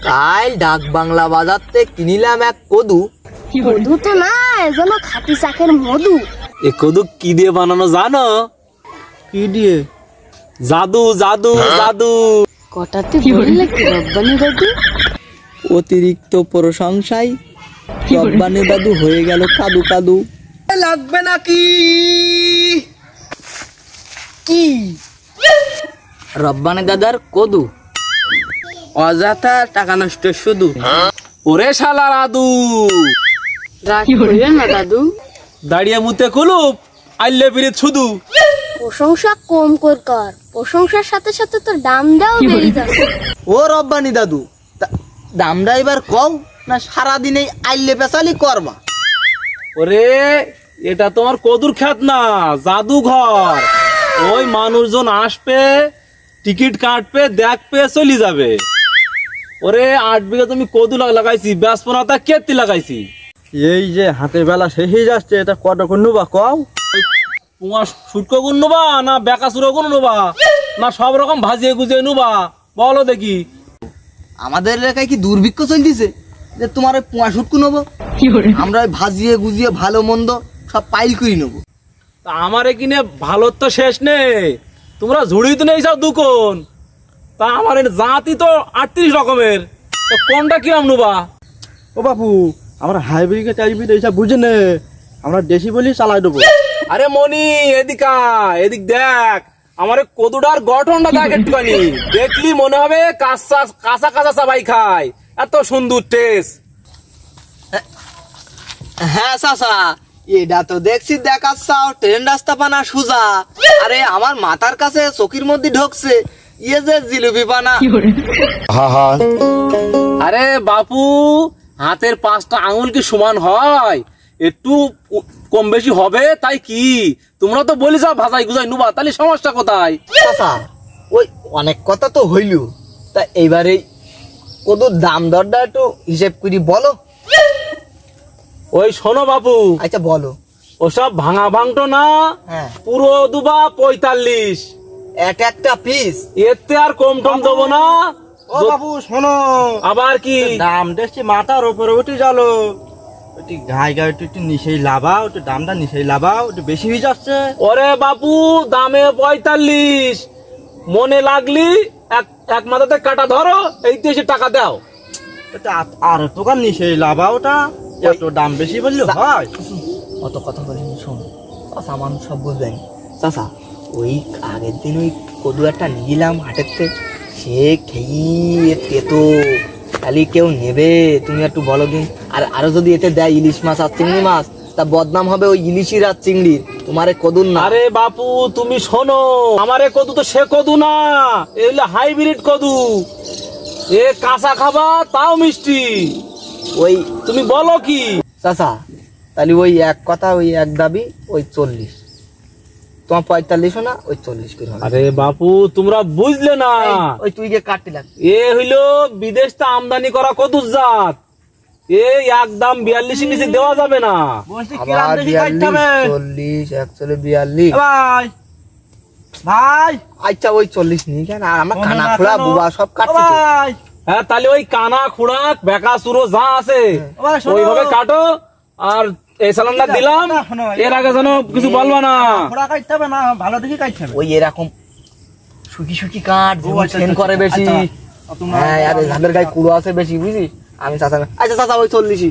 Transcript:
কাল ডাক বাংলা বাজারতে কিনিলাম এক কদু। কদু তো না, এজন্য খাঁটি চাকের মধু। এ কদু কি দিয়ে বানানো জানো? কি দিয়ে? জাদু জাদু জাদু। কটাতে বললে কি রব্বানি দাদু? অতিরিক্ত প্রশংসায় রব্বানি দাদু হয়ে গেল কাদু কাদু। লাগবে নাকি? কি রব্বানি দাদার কদু? অযথা টাকা নষ্ট শুধু। ওরে শালা রাদু, রাগ করিলেন না দাদু। দাঁড়িয়ে মুতে কুলুপ আইলে বিরিত শুধু। প্রশংসা কম কর, প্রশংসার সাথে সাথে তোর দাম দাও বেড়ে যাচ্ছে। ও রব্বানি দাদু, দামটা এবার কও না সারাদিন এই আইলে পেশালি করবা? ওরে এটা তোমার কদুর খেত না, জাদুঘর। ওই মানুষজন আসবে, টিকিট কাটবে, দেখবে, চলে যাবে। ওরে 8 বিঘা তুমি কদু লাগাইছি, ব্যস্পনাতা কেতি লাগাইছি। এই যে হাতে বেলা শেষ হয়ে যাচ্ছে, এটা কত করে নেবা কও? তোমার শুটকো গুণ নেবা না বেকাসুরো গুণ নেবা না সব রকম ভাজিয়ে গুজিয়ে নেবা, বলো দেখি। আমাদের এলাকায় কি দুর্ভিক্ষ চলতেছে যে তোমার ওই পোয়া শুটকু নেবো? আমরা ওই ভাজিয়ে গুজিয়ে ভালো মন্দ সব পাইল করে নেবো। তা আমারে কিনে ভালো তো শেষ নেই, তোমরা ঝুড়ি তো নেই সব দুকোন। তা আমার জাতি তো 38 রকমের, তো কোনটা কিরাম নেবা? ও বাপু, আমরা হাইব্রিড টাইব্রিড এইসব বুঝে নে, আমরা দেশি বলি চালাই দেবো। আরে মনি এদিকা, এদিক দেখ, আমার কদুটার গঠনটা দেখ একটুখানি, দেখলি মনে হবে কাঁচা কাঁচা কাঁচা সবাই খায়, এত সুন্দর টেস্ট। হ্যাঁ চাচা, এটা তো দেখছি দেখাচ্ছাও ট্রেন রাস্তা পানা সুজা। আরে আমার মাথার কাছে চকির মধ্যে ঢোকছে ইয়ে যে জিলিপি পানা। আরে বাপু, হাতের 5টা আঙুল কি সমান হয়? একটু কম বেশি হবে তাই কি? তোমরা তো বলি যাও ভাজাই গুজাই নুবা, তাহলে সমস্যা কোথায়? চাচা ওই অনেক কথা তো হইল, তা এইবারে কদুর দাম দরটা একটু হিসেব করি বলো। ওই শোনো বাপু, আচ্ছা বলো। ওসব ভাঙা ভাঙটো না, হ্যাঁ পুরো দুবা 45, এক একটা পিস। এতে আর কম টম দেবো না। ও বাবু শোনো, আবার কি? দাম দেখছি মাথার উপরে উঠে গেল। একটু গায়ে গায়ে একটু নিচেই লাভাও, একটু দামটা নিচেই লাভাও, একটু বেশি হয়ে যাচ্ছে। ওরে বাপু, দামে 45, মনে লাগলি এক মাথাতে কাটা ধরো, এইতে এসে টাকা দাও। এটা আর তোকার নিচেই লাভাও, ওটা এত দাম বেশি বললে হয়? অত কথা বলিনি, শোন চাচা, মানুষ সব বুঝবেন। চাচা ওই আগের দিন ওই কদু একটা নিলাম হাটের থেকে, সে খেয়ে তেতো, তাহলে কেউ নেবে? তুমি একটু বলো দিন। আর আরো যদি এতে দেয় ইলিশ মাছ আর চিংড়ি মাছ, তা বদনাম হবে ওই ইলিশির আর চিংড়ির, তোমারে কদুর না। আরে বাপু তুমি শোনো, আমারে কদু তো সে কদু না, এগুলো হাইব্রিড কদু। এ কাঁচা খাবা তাও মিষ্টি। ওই তুমি বলো কি? চাচা তাহলে ওই এক কথা, ওই এক দাবি, ওই 40, তোমার 45 না, ওই 40 করে হবে। আরে বাপু তোমরা বুঝলে না, ওই তুই গিয়ে কাটতে লাগ। এ হইলো বিদেশ তা আমদানি করা কদুর জাত, এই একদম 42 নিচে দেওয়া যাবে না। আবার 42, 40, 41, 42। ভাই ভাই, আচ্ছা ওই 40 নিয়ে কেন? আর আমার কানা খোলা বুবা সব কাটছে তো। ভাই হ্যাঁ তাহলে ওই কানা খুড়াক বেকাসুরো যা আছে ভাই, শোনো। ওইভাবে কাটো। আর এই সালামটা দিলাম, এর আগে যেন কিছু বলবা না। খোড়া কাটতে হবে না, ভালো দেখে কাটতে হবে। ওই এরকম শুকি শুকি কাট, সেন করে বেশি। আচ্ছা, তোমরা- হ্যাঁ আর ধানের গায়ে কুড়ো আছে বেশি, বুঝিস? আমি চাচা, আচ্ছা চাচা ওই 40।